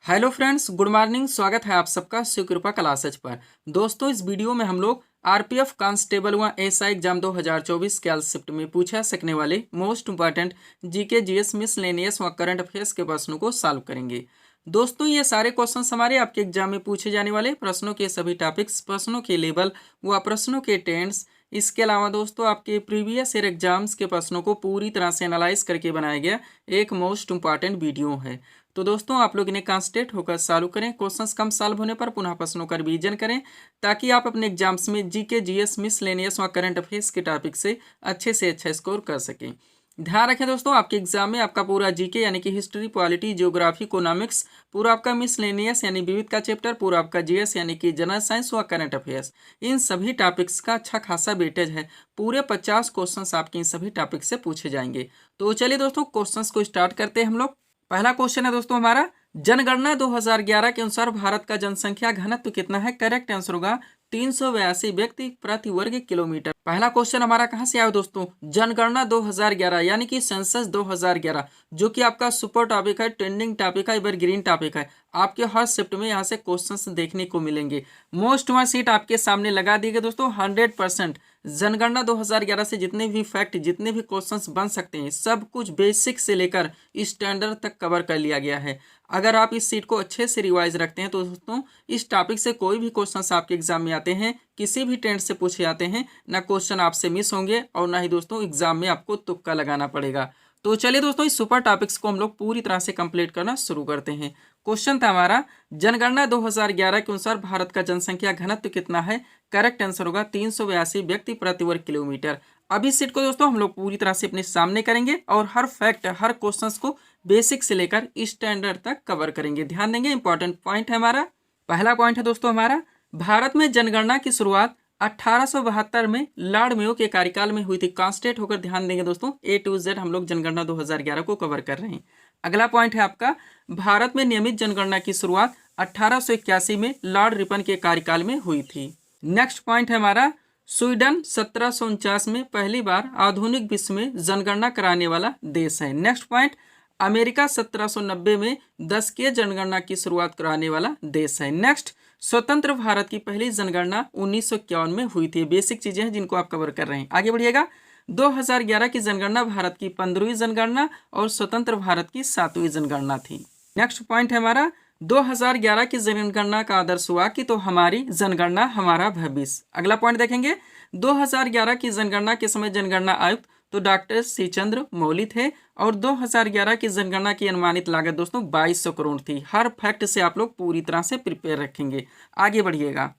Hello friends, good morning. स्वागत है आप सबका शिवकृपा क्लासेज पर। दोस्तों, इस वीडियो में हम लोग आरपीएफ कांस्टेबल व एसआई एग्जाम 2024 के शिफ्ट में पूछा सकने वाले most important GK GS miscellaneous व करंट अफेयर्स के प्रश्नों को सॉल्व करेंगे। दोस्तों, ये सारे क्वेश्चन हमारे आपके एग्जाम में पूछे जाने वाले प्रश्नों के सभी टॉपिक्स, प्रश्नों के लेवल व प्रश्नों के टेंस, इसके अलावा दोस्तों आपके प्रीवियस ईयर एग्जाम्स के प्रश्नों को पूरी तरह से एनालाइज करके बनाया गया एक मोस्ट इंपॉर्टेंट वीडियो है। तो दोस्तों, आप लोग इन्हें कॉन्सेंट्रेट होकर सॉल्व करें। क्वेश्चंस कम सॉल्व होने पर पुनः प्रश्नों का रिवीजन करें ताकि आप अपने एग्जाम्स में जीके जीएस मिसलेनियस और करंट अफेयर्स के टॉपिक से अच्छा स्कोर कर सकें। ध्यान रखें दोस्तों, आपके एग्जाम में आपका पूरा जीके यानी कि हिस्ट्री, पॉलिटी, ज्योग्राफी, इकोनॉमिक्स, पूरा आपका मिसलेनियस यानी विविध का चैप्टर, पूरा आपका जीएस यानी कि जनरल साइंस व करंट अफेयर्स, इन सभी टॉपिक्स का अच्छा खासा वेटेज है। पूरे 50 क्वेश्चंस आपके इन सभी टॉपिक से पूछे जाएंगे। तो चलिए दोस्तों, क्वेश्चंस को स्टार्ट करते हैं हम लोग। पहला क्वेश्चन है दोस्तों हमारा, जनगणना 2011 के अनुसार भारत का जनसंख्या घनत्व कितना है? करेक्ट आंसर होगा 382 व्यक्ति प्रति वर्ग किलोमीटर। पहला क्वेश्चन हमारा कहां से आया दोस्तों? जनगणना 2011 यानी कि सेंसस 2011, जो कि आपका सुपर टॉपिक है, ट्रेंडिंग टॉपिक है, एवरग्रीन टॉपिक है। आपके हर शिफ्ट में यहाँ से क्वेश्चंस देखने को मिलेंगे। मोस्ट वन सीट आपके सामने लगा दी गई दोस्तों। 100% जनगणना 2011 से जितने भी फैक्ट, जितने भी क्वेश्चंस बन सकते हैं, सब कुछ बेसिक से लेकर स्टैंडर्ड तक कवर कर लिया गया है। अगर आप इस सीट को अच्छे से रिवाइज रखते हैं तो दोस्तों इस टॉपिक से कोई भी क्वेश्चंस आपके एग्जाम में आते हैं, किसी भी ट्रेंड से पूछे जाते हैं, ना क्वेश्चन आपसे मिस होंगे और ना ही दोस्तों एग्जाम में आपको तुक्का लगाना पड़ेगा। तो चलिए दोस्तों, इस सुपर टॉपिक्स को हम लोग पूरी तरह से कंप्लीट करना शुरू करते हैं। क्वेश्चन था हमारा, जनगणना 2011 के अनुसार भारत का जनसंख्या घनत्व कितना है? करेक्ट आंसर होगा 382 व्यक्ति प्रति वर्ग किलोमीटर। अब इस सीट को दोस्तों हम लोग पूरी तरह से अपने सामने करेंगे और हर फैक्ट, हर क्वेश्चंस को बेसिक से लेकर स्टैंडर्ड तक कवर करेंगे। ध्यान देंगे, इंपॉर्टेंट पॉइंट है हमारा। पहला पॉइंट है दोस्तों हमारा, भारत में जनगणना की शुरुआत 1872 में लॉर्ड मेयो के कार्यकाल में हुई थी। कॉन्स्टेंट होकर ध्यान देंगे दोस्तों, ए टू जेड हम लोग जनगणना 2011 को कवर कर रहे हैं। अगला पॉइंट है आपका, भारत में नियमित जनगणना की शुरुआत 1881 में लॉर्ड रिपन के कार्यकाल में हुई थी। नेक्स्ट पॉइंट है हमारा, स्वीडन 1749 में पहली बार आधुनिक विश्व में जनगणना कराने वाला देश है। नेक्स्ट पॉइंट, अमेरिका 1790 में 10वीं जनगणना की शुरुआत कराने वाला देश है। नेक्स्ट, स्वतंत्र भारत की पहली जनगणना 1951 में हुई थी। बेसिक चीजें हैं जिनको आप कवर कर रहे हैं। आगे बढ़िएगा। 2011 की जनगणना भारत की 15वीं जनगणना और स्वतंत्र भारत की 7वीं जनगणना थी। नेक्स्ट पॉइंट है हमारा, 2011 की जनगणना का आदर्श हुआ कि तो हमारी जनगणना हमारा भविष्य। अगला पॉइंट देखेंगे, 2011 की जनगणना के समय जनगणना आयुक्त तो डॉक्टर सी चंद्र मौली थे और 2011 की जनगणना की अनुमानित लागत दोस्तों 2200 करोड़ थी। हर फैक्ट से आप लोग पूरी तरह से प्रिपेयर रखेंगे। आगे बढ़िएगा।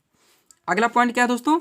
अगला पॉइंट क्या है दोस्तों,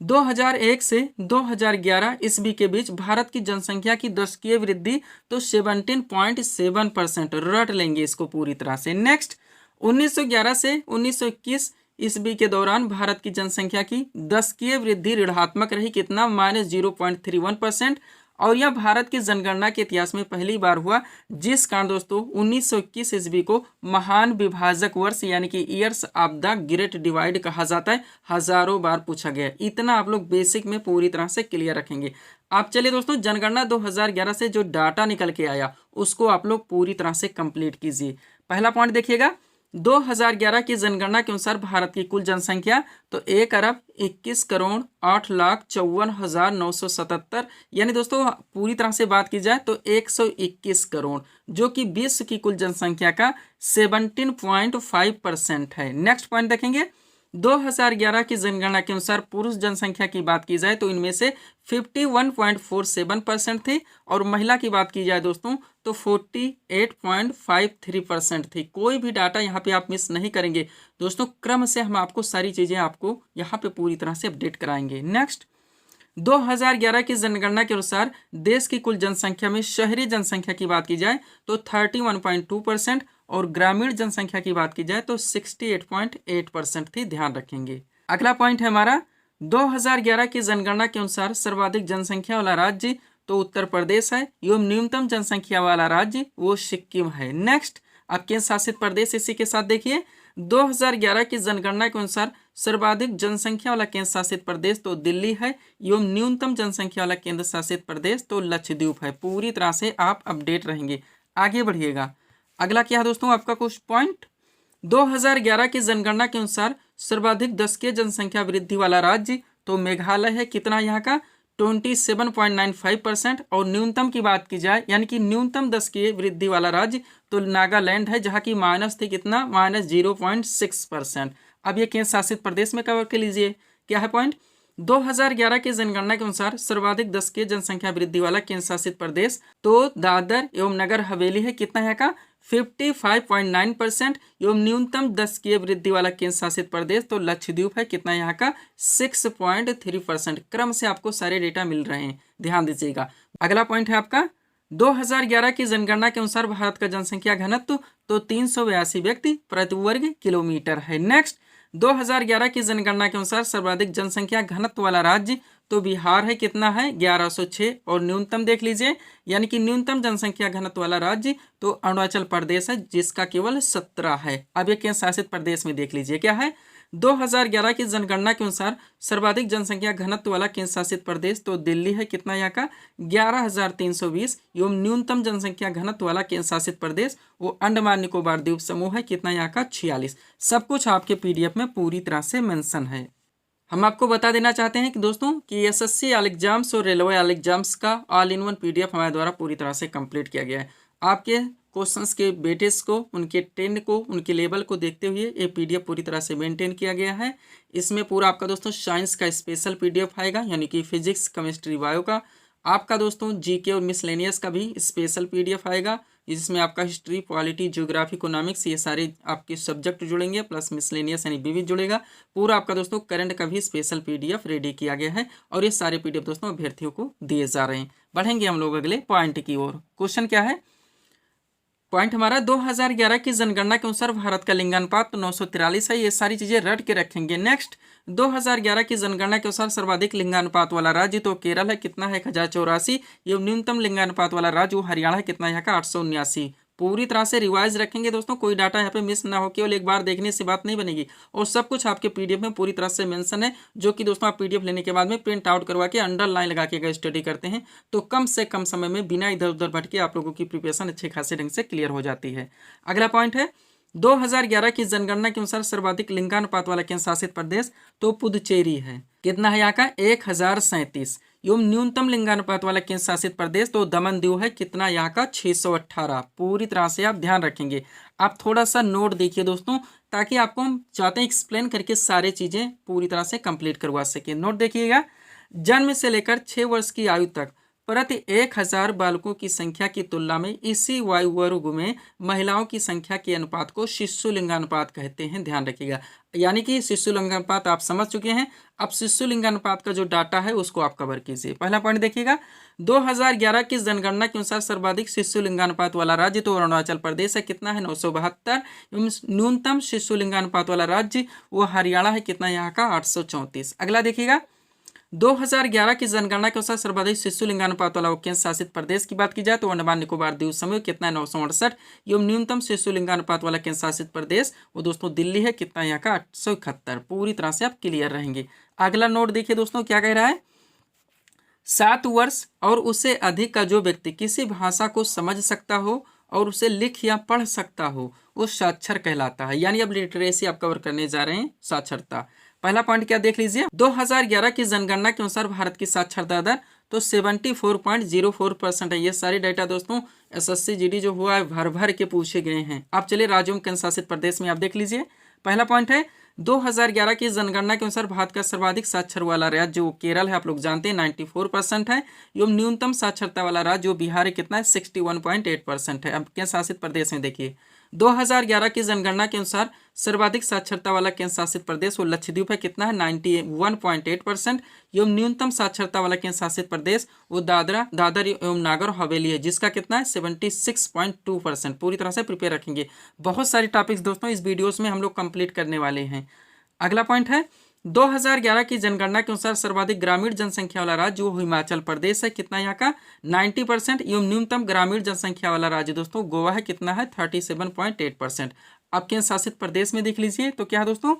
2001 से 2011 ईस्वी के बीच भारत की जनसंख्या की दशकीय वृद्धि तो 17.7%। रट लेंगे इसको पूरी तरह से। नेक्स्ट, 1911 से 1921 ईस्वी के दौरान भारत की जनसंख्या की दशकीय वृद्धि ऋणात्मक रही। कितना? -0.31%। और यह भारत की जनगणना के इतिहास में पहली बार हुआ, जिस कारण दोस्तों 1921 ईस्वी को महान विभाजक वर्ष यानी कि years of the great divide कहा जाता है। हजारों बार पूछा गया। इतना आप लोग बेसिक में पूरी तरह से क्लियर रखेंगे। आप चलिए दोस्तों, जनगणना 2011 से जो डाटा निकल के आया उसको आप लोग पूरी तरह से कंप्लीट कीजिए। पहला पॉइंट देखिएगा, 2011 की जनगणना के अनुसार भारत की कुल जनसंख्या तो 1,21,58,54,977, यानी दोस्तों पूरी तरह से बात की जाए तो 121 करोड़, जो कि विश्व की कुल जनसंख्या का 17.5% है। नेक्स्ट पॉइंट देखेंगे, 2011 की जनगणना के अनुसार पुरुष जनसंख्या की बात की जाए तो इनमें से 51.47% थी और महिला की बात की जाए दोस्तों तो 48.53% थी। कोई भी डाटा यहाँ पे आप मिस नहीं करेंगे दोस्तों। क्रम से हम आपको सारी चीजें आपको यहाँ पे पूरी तरह से अपडेट कराएंगे। नेक्स्ट, 2011 की जनगणना के अनुसार देश की कुल जनसंख्या में शहरी जनसंख्या की बात की जाए तो 31.2% और ग्रामीण जनसंख्या की बात की जाए तो 68.8% थी। ध्यान रखेंगे। अगला पॉइंट है हमारा, 2011 की जनगणना के अनुसार सर्वाधिक जनसंख्या वाला राज्य तो उत्तर प्रदेश है एवं न्यूनतम जनसंख्या वाला राज्य वो सिक्किम है। नेक्स्ट, अब केंद्र शासित प्रदेश इसी के साथ देखिए, 2011 की जनगणना के अनुसार सर्वाधिक जनसंख्या वाला केंद्र शासित प्रदेश तो दिल्ली है एवं न्यूनतम जनसंख्या वाला केंद्र शासित प्रदेश तो लक्षद्वीप है। पूरी तरह से आप अपडेट रहेंगे। आगे बढ़िएगा। अगला क्या है दोस्तों आपका कुछ पॉइंट, 2011 की जनगणना के अनुसार सर्वाधिक दशकीय जनसंख्या वृद्धि वाला राज्य तो मेघालय है, कितना यहाँ का 27.95%। और न्यूनतम की बात की जाए यानी कि न्यूनतम दशकीय वृद्धि वाला राज्य तो नागालैंड है, जहाँ की माइनस थी कितना -0.6%। अब ये केंद्र शासित प्रदेश में कवर कर लीजिए, क्या है पॉइंट। 2011 की जनगणना के अनुसार सर्वाधिक दशकीय जनसंख्या वृद्धि वाला केंद्र शासित प्रदेश तो दादर एवं नगर हवेली है, कितना यहाँ का 55.9%। एवं न्यूनतम दशकीय वृद्धि वाला केंद्र शासित प्रदेश तो लक्षद्वीप है, कितना यहाँ का 6.3%। क्रम से आपको सारे डेटा मिल रहे हैं, ध्यान दीजिएगा। अगला पॉइंट है आपका 2011 की जनगणना के अनुसार भारत का जनसंख्या घनत्व तो 382 व्यक्ति प्रति वर्ग किलोमीटर है। नेक्स्ट 2011 की जनगणना के अनुसार सर्वाधिक जनसंख्या घनत्व वाला राज्य तो बिहार है, कितना है 1106। और न्यूनतम देख लीजिए यानी कि न्यूनतम जनसंख्या घनत्व वाला राज्य तो अरुणाचल प्रदेश है, जिसका केवल 17 है। अब ये केंद्र शासित प्रदेश में देख लीजिए क्या है। 2011 की जनगणना के अनुसार सर्वाधिक जनसंख्या घनत्व वाला केंद्र शासित प्रदेश तो दिल्ली है, कितना यहाँ का 11,320। एवं न्यूनतम जनसंख्या घनत्व वाला केंद्र शासित प्रदेश वो अंडमान निकोबार द्वीप समूह है, कितना यहाँ का 46। सब कुछ आपके PDF में पूरी तरह से मेंशन है। हम आपको बता देना चाहते हैं कि दोस्तों कि SSC ऑल एग्जाम्स और रेलवे ऑल एग्जाम्स का ऑल इन वन PDF हमारे द्वारा पूरी तरह से कंप्लीट किया गया है। आपके क्वेश्चंस के वेटेज को, उनके ट्रेंड को, उनके लेवल को देखते हुए ये PDF पूरी तरह से मेंटेन किया गया है। इसमें पूरा आपका दोस्तों साइंस का स्पेशल PDF आएगा, यानी कि फिजिक्स, केमिस्ट्री, बायो का। आपका दोस्तों GK और मिसलेनियस का भी स्पेशल PDF आएगा, जिसमें आपका हिस्ट्री, पॉलिटी, ज्योग्राफी, इकोनॉमिक्स ये सारे आपके सब्जेक्ट जुड़ेंगे, प्लस मिसलेनियस यानी विविध जुड़ेगा। पूरा आपका दोस्तों करंट का भी स्पेशल PDF रेडी किया गया है और ये सारे PDF दोस्तों अभ्यर्थियों को दिए जा रहे हैं। बढ़ेंगे हम लोग अगले पॉइंट की ओर। क्वेश्चन क्या है, पॉइंट हमारा 2011 की जनगणना के अनुसार भारत का लिंगानुपात तो 943 है। ये सारी चीजें रट के रखेंगे। नेक्स्ट 2011 की जनगणना के अनुसार सर्वाधिक लिंगानुपात वाला राज्य तो केरल है, कितना है 1084। एवं न्यूनतम लिंगानुपात वाला राज्य वो हरियाणा है, कितना यहाँ का 879। पूरी तरह से रिवाइज रखेंगे दोस्तों, कोई डाटा यहाँ पे मिस ना हो, केवल एक बार देखने से बात नहीं बनेगी। और सब कुछ आपके PDF में पूरी तरह से मेंशन है, जो कि दोस्तों आप PDF लेने के बाद में प्रिंट आउट करवा के अंडरलाइन लगा के अगर स्टडी करते हैं तो कम से कम समय में बिना इधर उधर भटके आप लोगों की प्रिपरेशन अच्छे खासे ढंग से क्लियर हो जाती है। अगला पॉइंट है 2011 की जनगणना के अनुसार सर्वाधिक लिंगानुपात वाला केंद्र शासित प्रदेश तो पुदुचेरी है, कितना है यहाँ का 1037। एवं न्यूनतम लिंगानुपात वाला केंद्र शासित प्रदेश तो दमन दीव है, कितना यहाँ का 618। पूरी तरह से आप ध्यान रखेंगे। आप थोड़ा सा नोट देखिए दोस्तों, ताकि आपको हम चाहते हैं एक्सप्लेन करके सारी चीजें पूरी तरह से कंप्लीट करवा सके। नोट देखिएगा, जन्म से लेकर 6 वर्ष की आयु तक प्रति 1000 बालकों की संख्या की तुलना में इसी वायु वर्ग में महिलाओं की संख्या के अनुपात को शिशु लिंगानुपात कहते हैं। ध्यान रखिएगा, यानी कि शिशु लिंगानुपात आप समझ चुके हैं। अब शिशु लिंगानुपात का जो डाटा है उसको आप कवर कीजिए। पहला पॉइंट देखिएगा, 2011 की जनगणना के अनुसार सर्वाधिक शिशु लिंगानुपात वाला राज्य तो अरुणाचल प्रदेश है, कितना है 972। एवं न्यूनतम शिशु लिंगानुपात वाला राज्य वो हरियाणा है, कितना यहाँ का 834। अगला देखिएगा, 2011 की जनगणना के अनुसार सर्वाधिक शिशु लिंगानुपात वाला केंद्र शासित प्रदेश की बात की जाए तो अंडमान निकोबार द्वीप समूह, कितना है 968। एवं न्यूनतम शिशु लिंगानुपात वाला केंद्र शासित प्रदेश वो दोस्तों दिल्ली है, कितना यहाँ का 871। पूरी तरह से आप क्लियर रहेंगे। अगला नोट देखिए दोस्तों क्या कह रहा है, 7 वर्ष और उससे अधिक का जो व्यक्ति किसी भाषा को समझ सकता हो और उसे लिख या पढ़ सकता हो वो साक्षर कहलाता है। यानी अब लिटरेसी आप कवर करने जा रहे हैं, साक्षरता। पहला पॉइंट क्या देख लीजिए, 2011 की जनगणना के अनुसार भारत की साक्षरता दर तो 74.04% है। ये सारे डाटा दोस्तों SSC GD जो हुआ है भर भर के पूछे गए हैं। आप चलिए राज्यों केंद्र शासित प्रदेश में आप देख लीजिए। पहला पॉइंट है 2011 की जनगणना के अनुसार भारत का सर्वाधिक साक्षर वाला राज्य जो केरल है, आप लोग जानते हैं 94% है। एवं न्यूनतम साक्षरता वाला राज्य जो बिहार है, कितना है 61.8% है। अब केंद्र शासित प्रदेश में देखिए 2011 की जनगणना के अनुसार सर्वाधिक साक्षरता वाला केंद्र शासित प्रदेश वो लक्षद्वीप है, कितना है 91.8%। एवं न्यूनतम साक्षरता वाला केंद्र शासित प्रदेश वो दादर एवं नागर हवेली है, जिसका कितना है 76.2%। पूरी तरह से प्रिपेयर रखेंगे। बहुत सारे टॉपिक्स दोस्तों इस वीडियोस में हम लोग कंप्लीट करने वाले हैं। अगला पॉइंट है 2011 की जनगणना के अनुसार सर्वाधिक ग्रामीण जनसंख्या वाला राज्य वो हिमाचल प्रदेश है, कितना यहाँ का 90%। एवं न्यूनतम ग्रामीण जनसंख्या वाला राज्य दोस्तों गोवा है, कितना है 37.8%। आप केंद्र शासित प्रदेश में देख लीजिए तो क्या है दोस्तों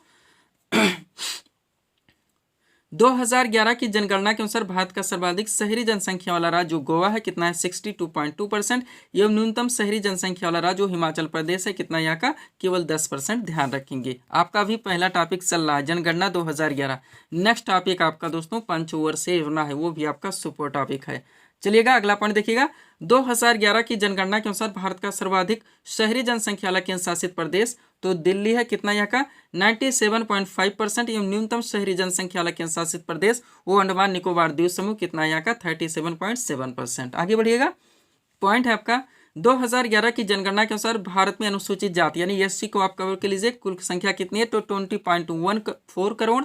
2011 की जनगणना के अनुसार भारत का सर्वाधिक शहरी जनसंख्या वाला राज्य जो गोवा है कितना है 62.2% एवं न्यूनतम शहरी जनसंख्या वाला राज्य जो हिमाचल प्रदेश है कितना यहाँ का केवल 10%। ध्यान रखेंगे। आपका भी पहला टॉपिक चल रहा है जनगणना 2011। नेक्स्ट टॉपिक आपका दोस्तों पंचवर्षीय योजना है, वो भी आपका सुपर टॉपिक है। चलिएगा अगला पॉइंट देखिएगा। 2011 की जनगणना के अनुसार भारत का सर्वाधिक शहरी जनसंख्या वाला केंद्र शासित प्रदेश तो दिल्ली है कितना यहाँ का 97.5% एवं न्यूनतम शहरी जनसंख्या वाला केंद्र शासित प्रदेश वो अंडमान निकोबार द्वीप समूह कितना यहाँ का 37.7%। आगे बढ़िएगा। पॉइंट है आपका 2011 की जनगणना के अनुसार भारत में अनुसूचित जाति यानी एससी को आप कवर कर लीजिए। कुल संख्या कितनी है तो 20.14 करोड़।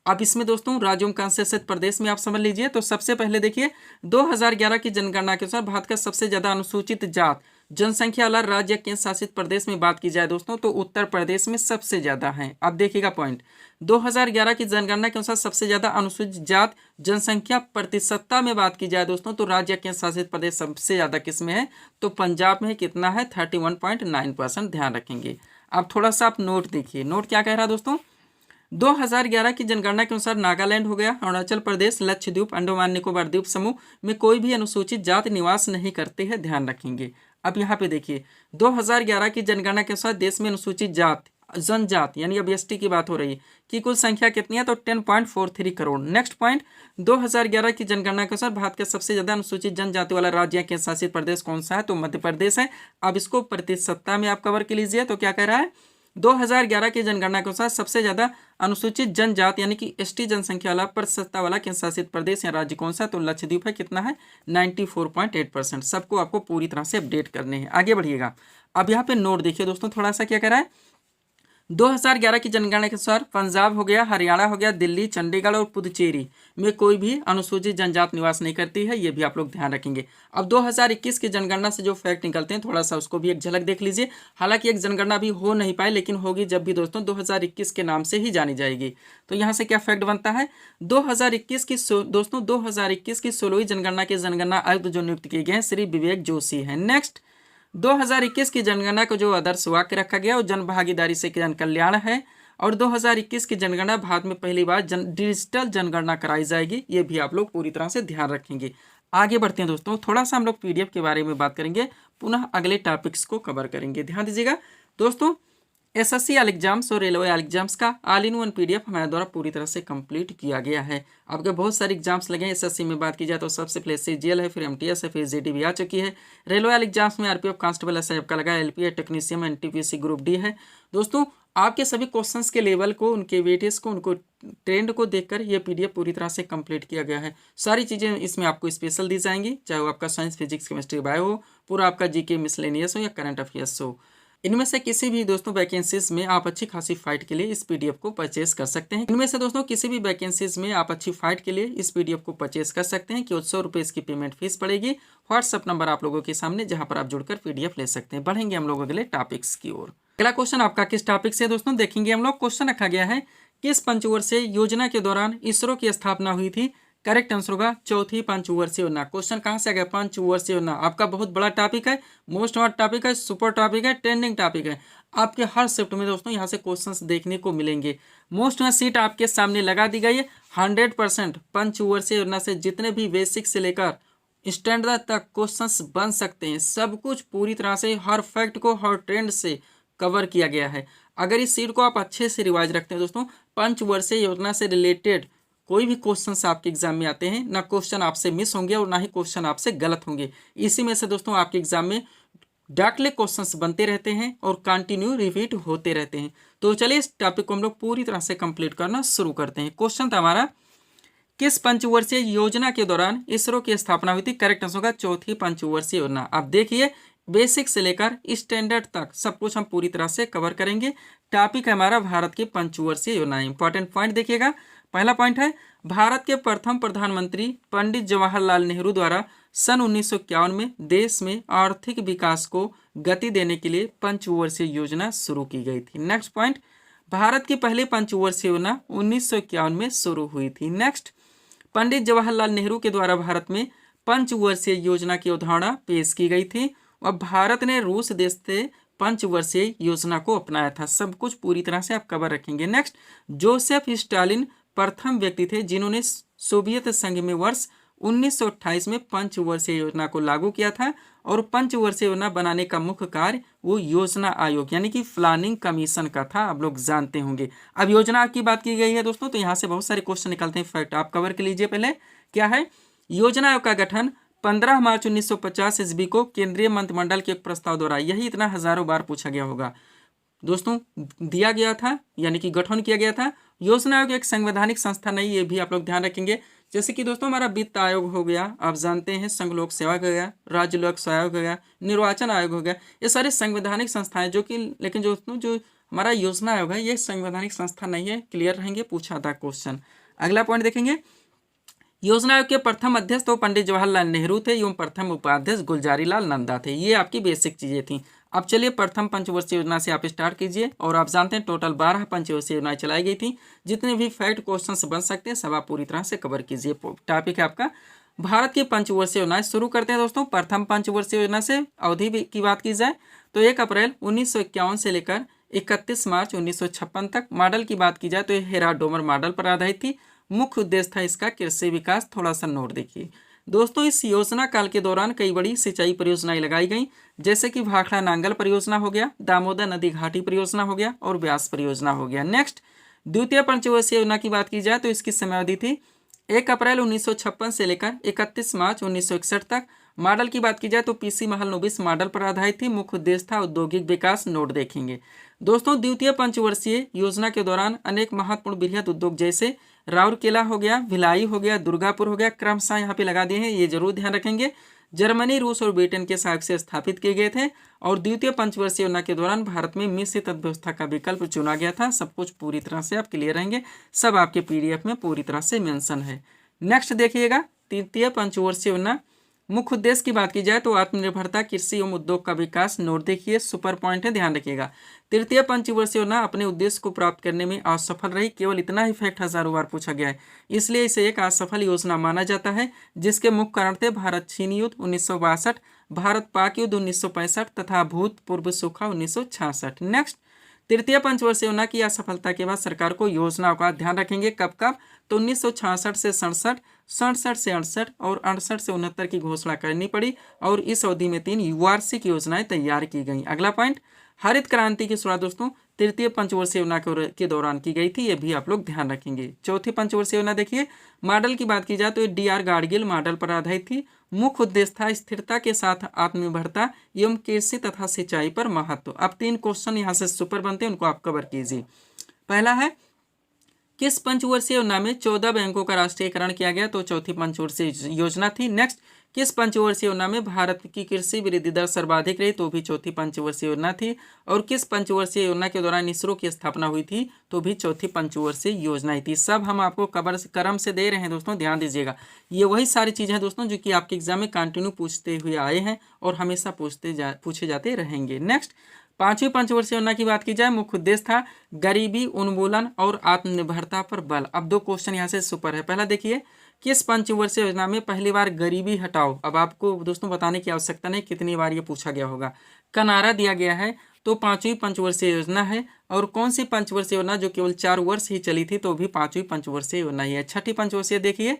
अब इसमें दोस्तों राज्यों का शासित प्रदेश में आप समझ लीजिए। तो सबसे पहले देखिए 2011 की जनगणना के अनुसार भारत का सबसे ज्यादा अनुसूचित जात जनसंख्या वाला राज्य केंद्र शासित प्रदेश में बात की जाए दोस्तों तो उत्तर प्रदेश में सबसे ज्यादा है। अब देखिएगा पॉइंट 2011 की जनगणना के अनुसार सबसे ज्यादा अनुसूचित जात जनसंख्या प्रतिशतता में बात की जाए दोस्तों तो राज्य केंद्र शासित प्रदेश सबसे ज्यादा किस में है तो पंजाब में कितना है 31.9%। ध्यान रखेंगे। अब थोड़ा सा आप नोट देखिए, नोट क्या कह रहा है दोस्तों। 2011 की जनगणना के अनुसार नागालैंड हो गया, अरुणाचल प्रदेश, लक्षद्वीप, अंडमान निकोबार द्वीप समूह में कोई भी अनुसूचित जात निवास नहीं करते हैं। ध्यान रखेंगे। अब यहाँ पे देखिए 2011 की जनगणना के अनुसार देश में अनुसूचित जात जनजात यानी अब एसटी की बात हो रही है कि कुल संख्या कितनी है तो 10.43 करोड़। नेक्स्ट पॉइंट 2011 की जनगणना के अनुसार भारत का सबसे ज्यादा अनुसूचित जनजाति वाला राज्य केंद्र शासित प्रदेश कौन सा है तो मध्य प्रदेश है। अब इसको प्रतिशतता में आप कवर कर लीजिए तो क्या कह रहा है 2011 की जनगणना के अनुसार सबसे ज्यादा अनुसूचित जनजात यानी कि एसटी जनसंख्या वाला प्रतिशतता वाला केंद्र शासित प्रदेश या राज्य कौन सा तो लक्षद्वीप है कितना है 94.8%। सबको आपको पूरी तरह से अपडेट करने हैं। आगे बढ़िएगा। अब यहाँ पे नोट देखिए दोस्तों थोड़ा सा क्या कह रहा है 2011 की जनगणना के अनुसार पंजाब हो गया, हरियाणा हो गया, दिल्ली, चंडीगढ़ और पुदुचेरी में कोई भी अनुसूचित जनजात निवास नहीं करती है। ये भी आप लोग ध्यान रखेंगे। अब 2021 की जनगणना से जो फैक्ट निकलते हैं थोड़ा सा उसको भी एक झलक देख लीजिए। हालांकि एक जनगणना अभी हो नहीं पाए लेकिन होगी जब भी दोस्तों 2021 के नाम से ही जानी जाएगी। तो यहाँ से क्या फैक्ट बनता है 2021 की दोस्तों 2021 की 16वीं जनगणना के जनगणना आयुक्त जो नियुक्त किए गए हैं श्री विवेक जोशी हैं। नेक्स्ट 2021 की जनगणना को जो आदर्श वाक्य रखा गया वो जन भागीदारी से जन कल्याण है। और 2021 की जनगणना भारत में पहली बार डिजिटल जनगणना कराई जाएगी। ये भी आप लोग पूरी तरह से ध्यान रखेंगे। आगे बढ़ते हैं दोस्तों, थोड़ा सा हम लोग पीडीएफ के बारे में बात करेंगे, पुनः अगले टॉपिक्स को कवर करेंगे। ध्यान दीजिएगा दोस्तों, एसएससी ऑल एग्जाम्स और रेलवे ऑल एग्जाम्स का ऑल इन वन पीडीएफ हमारे द्वारा पूरी तरह से कंप्लीट किया गया है। आपके बहुत सारे एग्जाम्स लगे हैं। एसएससी में बात की जाए तो सबसे पहले सीजीएल है, फिर एमटीएस है, फिर जीडी भी आ चुकी है। रेलवे ऑल एग्जाम्स में आरपीएफ कांस्टेबल एसआई का लगा, LPA technician NTPC group D है। दोस्तों आपके सभी क्वेश्चंस के लेवल को, उनके वेटेज को, उनको ट्रेंड को देखकर ये पीडीएफ पूरी तरह से कंप्लीट किया गया है। सारी चीज़ें इसमें आपको स्पेशल दी जाएंगी, चाहे वो आपका साइंस, फिजिक्स, केमिस्ट्री, बायो हो, पूरा आपका जीके मिसलेनियस हो या करंट अफेयर्स हो। इनमें से किसी भी दोस्तों वैकेंसीज में आप अच्छी खासी फाइट के लिए इस पीडीएफ को परचेस कर सकते हैं। इनमें से दोस्तों किसी भी वैकेंसीज में आप अच्छी फाइट के लिए इस पीडीएफ को परचेस कर सकते हैं। केवल 100 रुपये इसकी पेमेंट फीस पड़ेगी। व्हाट्सअप नंबर आप लोगों के सामने जहां पर आप जुड़कर पीडीएफ ले सकते हैं। बढ़ेंगे हम लोग अगले टॉपिक्स की ओर। अगला क्वेश्चन आपका किस टॉपिक से दोस्तों देखेंगे हम लोग। क्वेश्चन रखा गया है किस पंचवर्षीय योजना के दौरान इसरो की स्थापना हुई थी। करेक्ट आंसर होगा चौथी पंचवर्षीय योजना। क्वेश्चन कहां से आ गया पंचवर्षीय योजना। आपका बहुत बड़ा टॉपिक है, मोस्ट हॉट टॉपिक है, सुपर टॉपिक है, ट्रेंडिंग टॉपिक है। आपके हर शिफ्ट में दोस्तों यहां से क्वेश्चंस देखने को मिलेंगे। मोस्ट सीट आपके सामने लगा दी गई है। 100% पंचवर्षीय योजना से जितने भी बेसिक से लेकर स्टैंडर्ड तक क्वेश्चंस बन सकते हैं, सब कुछ पूरी तरह से हर फैक्ट को हर ट्रेंड से कवर किया गया है। अगर इस सीट को आप अच्छे से रिवाइज रखते हैं दोस्तों, पंचवर्षीय योजना से रिलेटेड कोई भी क्वेश्चंस आपके एग्जाम में आते हैं, ना क्वेश्चन आपसे मिस होंगे और ना ही क्वेश्चन आपसे गलत होंगे। इसी में से दोस्तों आपके एग्जाम में डायरेक्टली क्वेश्चंस बनते रहते हैं और कंटिन्यू रिपीट होते रहते हैं। तो चलिए इस टॉपिक को हम लोग पूरी तरह से कंप्लीट करना शुरू करते हैं। क्वेश्चन था हमारा किस पंचवर्षीय योजना के दौरान इसरो की स्थापना हुई थी। करेक्ट आंसर होगा चौथी पंचवर्षीय योजना। अब देखिए बेसिक से लेकर स्टैंडर्ड तक सब कुछ हम पूरी तरह से कवर करेंगे। टॉपिक है हमारा भारत की पंचवर्षीय योजना। इंपॉर्टेंट पॉइंट देखिएगा। पहला पॉइंट है भारत के प्रथम प्रधानमंत्री पंडित जवाहरलाल नेहरू द्वारा सन 1951 में देश में आर्थिक विकास को गति देने के लिए पंचवर्षीय योजना शुरू की गई थी। नेक्स्ट पॉइंट भारत की पहली पंचवर्षीय योजना 1951 में शुरू हुई थी। नेक्स्ट पंडित जवाहरलाल नेहरू के द्वारा भारत में पंचवर्षीय योजना की अवधारणा पेश की गई थी और भारत ने रूस देश से पंचवर्षीय योजना को अपनाया था। सब कुछ पूरी तरह से आप कवर रखेंगे। नेक्स्ट जोसेफ स्टालिन प्रथम व्यक्ति थे जिन्होंने सोवियत संघ में वर्ष 1928 में पंचवर्षीय योजना को लागू किया था। और पंचवर्षीय योजना बनाने का मुख्य कार्य वो योजना आयोग यानी कि प्लानिंग कमीशन का था, आप लोग जानते होंगे। अब योजना की बात की गई है दोस्तों, तो यहाँ से बहुत सारे क्वेश्चन निकलते हैं। फैक्ट आप कवर कर लीजिए। पहले क्या है, योजना आयोग का गठन 15 मार्च 1950 ईस्वी को केंद्रीय मंत्रिमंडल के एक प्रस्ताव द्वारा, यही इतना हजारों बार पूछा गया होगा दोस्तों, दिया गया था यानी कि गठन किया गया था। योजना आयोग एक संवैधानिक संस्था नहीं, ये भी आप लोग ध्यान रखेंगे। जैसे कि दोस्तों हमारा वित्त आयोग हो गया, आप जानते हैं, संघ लोक सेवा हो गया, राज्य लोक सेवा आयोग हो गया, निर्वाचन आयोग हो गया, ये सारे संवैधानिक संस्थाएं जो कि, लेकिन दोस्तों जो हमारा योजना आयोग है ये संवैधानिक संस्था नहीं है। क्लियर रहेंगे, पूछा था क्वेश्चन। अगला पॉइंट देखेंगे, योजना आयोग के प्रथम अध्यक्ष तो पंडित जवाहरलाल नेहरू थे एवं प्रथम उपाध्यक्ष गुलजारीलाल नंदा थे। ये आपकी बेसिक चीजें थी। अब चलिए प्रथम पंचवर्षीय योजना से आप स्टार्ट कीजिए। और आप जानते हैं टोटल 12 पंचवर्षीय योजनाएं चलाई गई थी। जितने भी फैक्ट क्वेश्चंस बन सकते हैं सब आप पूरी तरह से कवर कीजिए। टॉपिक है आपका भारत की पंचवर्षीय योजनाएं। शुरू करते हैं दोस्तों प्रथम पंचवर्षीय योजना से। अवधि की बात की जाए तो 1 अप्रैल 1951 से लेकर 31 मार्च 1956 तक। मॉडल की बात की जाए तो हेरा डोमर मॉडल पर आधारित थी। मुख्य उद्देश्य था इसका कृषि विकास। थोड़ा सा नोट देखिए दोस्तों, इस योजना काल के दौरान कई बड़ी सिंचाई परियोजनाएं लगाई गई, जैसे कि भाखड़ा नांगल परियोजना हो गया, दामोदर नदी घाटी परियोजना हो गया और व्यास परियोजना हो गया। नेक्स्ट, द्वितीय पंचवर्षीय योजना की बात की जाए तो इसकी समयावधि थी 1 अप्रैल 1956 से लेकर 31 मार्च 1961 तक। मॉडल की बात की जाए तो पीसी महल 19 मॉडल पर आधारित थी। मुख्य उद्देश्य था औद्योगिक विकास। नोट देखेंगे दोस्तों, द्वितीय पंचवर्षीय योजना के दौरान अनेक महत्वपूर्ण बृहद उद्योग जैसे राउरकेला हो गया, भिलाई हो गया, दुर्गापुर हो गया, क्रमशः यहाँ पे लगा दिए हैं, ये जरूर ध्यान रखेंगे। जर्मनी, रूस और ब्रिटेन के सहयोग से स्थापित किए गए थे। और द्वितीय पंचवर्षीय योजना के दौरान भारत में मिश्रित अर्थव्यवस्था का विकल्प चुना गया था। सब कुछ पूरी तरह से आप क्लियर रहेंगे, सब आपके पीडीएफ में पूरी तरह से मेंशन है। नेक्स्ट देखिएगा, तृतीय पंचवर्षीय योजना। मुख्य उद्देश्य की बात की जाए तो आत्मनिर्भरता, कृषि एवं उद्योग का विकास। नोट देखिए, सुपर पॉइंट है, ध्यान रखिएगा। तृतीय पंचवर्षीय योजना अपने उद्देश्य को प्राप्त करने में असफल रही। केवल इतना ही फैक्ट हजारों बार पूछा गया है, इसलिए इसे एक असफल योजना माना जाता है। जिसके मुख्य कारण थे भारत चीन युद्ध 1962, भारत पाक युद्ध 1965 तथा भूतपूर्व सूखा 1966। नेक्स्ट, तृतीय पंचवर्षीय योजना की असफलता के बाद सरकार को योजनाओं का ध्यान रखेंगे। कब कब तो 1966 से 67, 67 से 68 और 68 से 69 की घोषणा करनी पड़ी। और इस अवधि में 3 वार्षिक योजनाएं तैयार की गई। अगला पॉइंट, हरित क्रांति की शुरुआत दोस्तों तृतीय पंचवर्षीय योजना के दौरान की गई थी, ये भी आप लोग ध्यान रखेंगे। चौथी पंचवर्षीय योजना देखिए, मॉडल की बात की जाए तो डीआर गाडगिल मॉडल पर आधारित थी। मुख्य उद्देश्य था स्थिरता के साथ आत्मनिर्भरता एवं कृषि तथा सिंचाई पर महत्व। अब 3 क्वेश्चन यहाँ से सुपर बनते हैं, उनको आप कवर कीजिए। पहला है, किस पंचवर्षीय योजना में 14 बैंकों का राष्ट्रीयकरण किया गया? तो चौथी पंचवर्षीय योजना थी। नेक्स्ट, किस पंचवर्षीय योजना में भारत की कृषि वृद्धि दर सर्वाधिक रही? तो भी चौथी पंचवर्षीय योजना थी। और किस पंचवर्षीय योजना के दौरान इसरो की स्थापना हुई थी? तो भी चौथी पंचवर्षीय योजना ही थी। सब हम आपको क्रम से दे रहे हैं दोस्तों, ध्यान दीजिएगा। ये वही सारी चीज़ें हैं दोस्तों जो कि आपके एग्जाम में कंटिन्यू पूछते हुए आए हैं और हमेशा पूछे जाते रहेंगे। नेक्स्ट, पांचवी पंचवर्षीय योजना की बात की जाए, मुख्य उद्देश्य था गरीबी उन्मूलन और आत्मनिर्भरता पर बल। अब 2 क्वेश्चन यहाँ से सुपर है। पहला देखिए, किस पंचवर्षीय योजना में पहली बार गरीबी हटाओ? अब आपको दोस्तों बताने की आवश्यकता नहीं, कितनी बार ये पूछा गया होगा। का नारा दिया गया है, तो 5वीं पंचवर्षीय योजना है। और कौन सी पंचवर्षीय योजना जो केवल 4 वर्ष ही चली थी? तो भी 5वीं पंचवर्षीय योजना ही है। छठी पंचवर्षीय देखिए,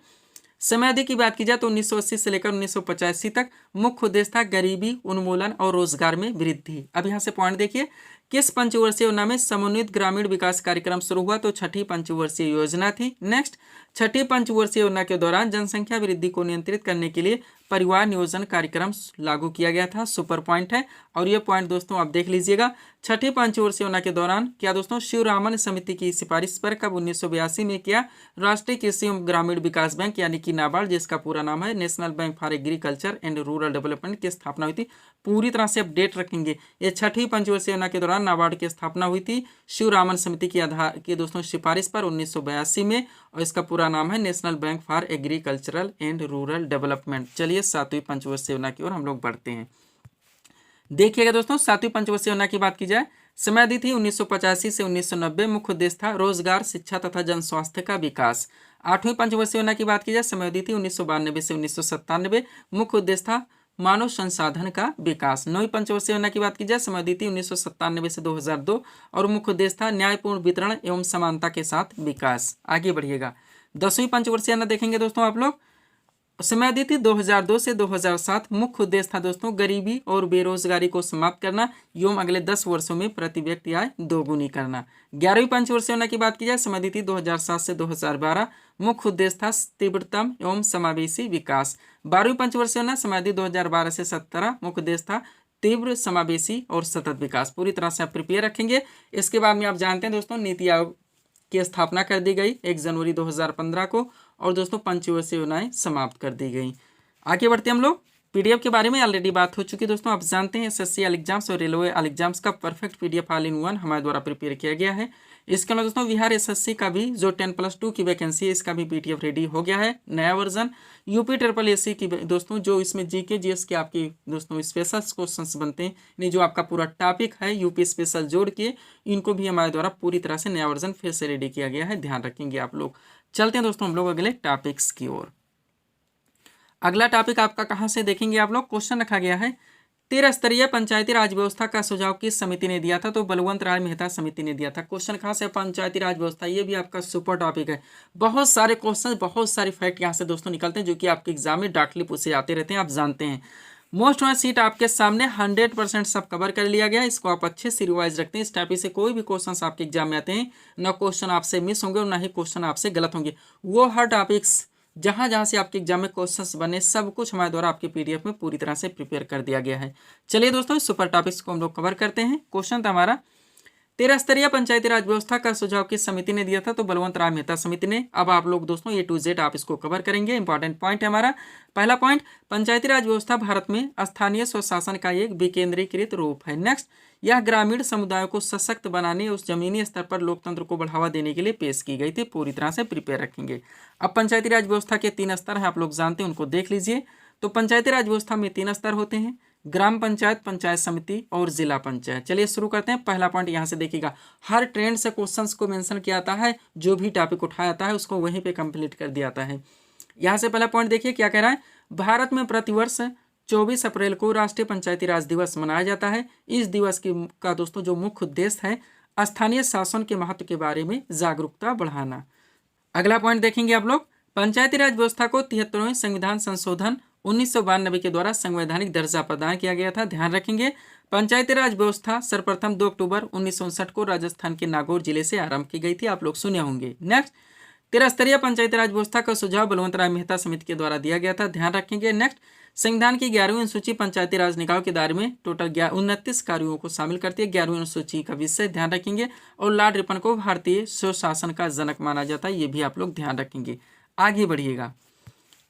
समयावधि की बात की जाए तो 1980 से लेकर 1985 तक। मुख्य उद्देश्य था गरीबी उन्मूलन और रोजगार में वृद्धि। अब यहाँ से पॉइंट देखिए, किस पंचवर्षीय योजना में समन्वित ग्रामीण विकास कार्यक्रम शुरू हुआ? तो छठी पंचवर्षीय योजना थी। नेक्स्ट, छठी पंचवर्षीय योजना के दौरान जनसंख्या वृद्धि को नियंत्रित करने के लिए परिवार नियोजन कार्यक्रम लागू किया गया था। सुपर पॉइंट है। और ये पॉइंट दोस्तों आप देख लीजिएगा। छठी पंचवर्षीय योजना के दौरान क्या दोस्तों, शिवरामन समिति की सिफारिश पर कब 1982 में किया राष्ट्रीय कृषि एवं ग्रामीण विकास बैंक यानी कि नाबार्ड, जिसका पूरा नाम है national bank for agriculture and rural development, की स्थापना हुई थी। पूरी तरह से अपडेट रखेंगे। ये छठी पंचवर्षीय योजना के दौरान नाबार्ड की स्थापना हुई थी शिवरामन समिति की आधार की दोस्तों सिफारिश पर 1982 में। और इसका पूरा नाम है national bank for agricultural and rural development. चलिए 7वीं पंचवर्षीय योजना की ओर हम लोग बढ़ते हैं। देखिएगा दोस्तों, 7वीं पंचवर्षीय योजना की बात की जाए, समयावधि थी 1985 से 1990। मुख्य उद्देश्य था रोजगार, शिक्षा तथा जन स्वास्थ्य का विकास। 8वीं पंचवर्षीय योजना की बात की जाए, समयावधि थी 1992 से 1997। मुख्य उद्देश्य था मानव संसाधन का विकास। 9वीं पंचवर्षीय योजना की बात की जाए समयावधि थी 1997 से 2002 और मुख्य उद्देश्य था न्यायपूर्ण वितरण एवं समानता के साथ विकास। आगे बढ़िएगा। 10वीं पंचवर्षीय योजना देखेंगे दोस्तों आप लोग, समयावधि थी 2002 से 2007। मुख्य उद्देश्य था दोस्तों गरीबी और बेरोजगारी को समाप्त करना एवं अगले 10 वर्षों में प्रति व्यक्ति आय दोगुनी करना। 11वीं पंचवर्षीय योजना की बात की जाए समयावधि थी 2007 से 2012। मुख्य उद्देश्य था तीव्रतम एवं समावेशी विकास। 12वीं पंचवर्षीय योजना समयावधि 2012 से 17। मुख्य उद्देश्य था तीव्र समावेशी और सतत विकास। पूरी तरह से आप प्रिपेयर रखेंगे। इसके बाद में आप जानते हैं दोस्तों नीति आयोग की स्थापना कर दी गई 1 जनवरी 2015 को और दोस्तों पंचवर्षीय योजनाएं समाप्त कर दी गई। आगे बढ़ते हम लोग। पीडीएफ के बारे में ऑलरेडी बात हो चुकी है दोस्तों। आप जानते हैं एसएससी ऑल एग्जाम्स और रेलवे ऑल एग्जाम्स का perfect PDF all in one हमारे द्वारा प्रिपेयर किया गया है। इसके अलावा दोस्तों बिहार एसएससी का भी जो 10+2 की वैकेंसी है इसका भी पीडीएफ रेडी हो गया है, नया वर्जन। यूपी ट्रिपल एससी की दोस्तों जो इसमें जीके जीएस के आपकी दोस्तों स्पेशल क्वेश्चंस बनते हैं, यानी जो आपका पूरा टॉपिक है यूपी स्पेशल जोड़ के, इनको भी हमारे द्वारा पूरी तरह से नया वर्जन फिर से रेडी किया गया है, ध्यान रखेंगे आप लोग। चलते हैं दोस्तों हम लोग अगले टॉपिक्स की ओर। अगला टॉपिक आपका कहाँ से देखेंगे आप लोग, क्वेश्चन रखा गया है 13 स्तरीय पंचायती राज व्यवस्था का सुझाव किस समिति ने दिया था, तो बलवंत राय मेहता समिति ने दिया था। क्वेश्चन कहाँ से, पंचायती राज व्यवस्था, ये भी आपका सुपर टॉपिक है। बहुत सारे क्वेश्चन, बहुत सारे फैक्ट यहाँ से दोस्तों निकलते हैं जो कि आपके एग्जाम में डायरेक्टली पूछे जाते रहते हैं, आप जानते हैं। मोस्ट ऑफ सीट आपके सामने 100% सब कवर कर लिया गया है। इसको आप अच्छे से रिवाइज रखते हैं। इस टाइप से कोई भी क्वेश्चन आपके एग्जाम में आते हैं, ना क्वेश्चन आपसे मिस होंगे और ना ही क्वेश्चन आपसे गलत होंगे। वो हर टॉपिक्स जहाँ जहाँ से आपके एग्जाम में क्वेश्चंस बने, सब कुछ हमारे द्वारा आपके पीडीएफ में पूरी तरह से प्रिपेयर कर दिया गया है। चलिए दोस्तों इस सुपर टॉपिक्स को हम लोग कवर करते हैं। क्वेश्चन था हमारा 13 स्तरीय पंचायती राज व्यवस्था का सुझाव किस समिति ने दिया था, तो बलवंत राय मेहता समिति ने। अब आप लोग दोस्तों A to Z आप इसको कवर करेंगे। इंपॉर्टेंट पॉइंट है हमारा। पहला पॉइंट, पंचायती राज व्यवस्था भारत में स्थानीय स्वशासन का एक विकेंद्रीकृत रूप है। नेक्स्ट, यह ग्रामीण समुदायों को सशक्त बनाने उस जमीनी स्तर पर लोकतंत्र को बढ़ावा देने के लिए पेश की गई थी। पूरी तरह से प्रिपेयर रखेंगे। अब पंचायती राज व्यवस्था के 3 स्तर हैं, आप लोग जानते हैं, उनको देख लीजिए। तो पंचायती राज व्यवस्था में 3 स्तर होते हैं, ग्राम पंचायत, पंचायत समिति और जिला पंचायत। चलिए शुरू करते हैं। पहला पॉइंट यहाँ से देखिएगा, हर ट्रेंड से क्वेश्चंस को मेंशन किया जाता है, जो भी टॉपिक उठाया जाता है उसको वहीं पे कंप्लीट कर दिया जाता है। यहाँ से पहला पॉइंट देखिए क्या कह रहा है, भारत में प्रतिवर्ष 24 अप्रैल को राष्ट्रीय पंचायती राज दिवस मनाया जाता है। इस दिवस का दोस्तों जो मुख्य उद्देश्य है स्थानीय शासन के महत्व के बारे में जागरूकता बढ़ाना। अगला पॉइंट देखेंगे आप लोग, पंचायती राज व्यवस्था को 73वें संविधान संशोधन 1992 के द्वारा संवैधानिक दर्जा प्रदान किया गया था। ध्यान रखेंगे, पंचायती राज व्यवस्था सर्वप्रथम 2 अक्टूबर 1959 को राजस्थान के नागौर जिले से आरंभ की गई थी, आप लोग सुने होंगे। नेक्स्ट, 13 स्तरीय पंचायती राज व्यवस्था का सुझाव बलवंत राय मेहता समिति के द्वारा दिया गया था। ध्यान रखेंगे। नेक्स्ट, संविधान की 11वीं अनुसूची पंचायती राज निकायों के दायरे में टोटल 29 कार्यों को शामिल करती है। 11वीं अनुसूची का विषय ध्यान रखेंगे। और लॉर्ड रिपन को भारतीय स्वशासन का जनक माना जाता है, ये भी आप लोग ध्यान रखेंगे। आगे बढ़िएगा।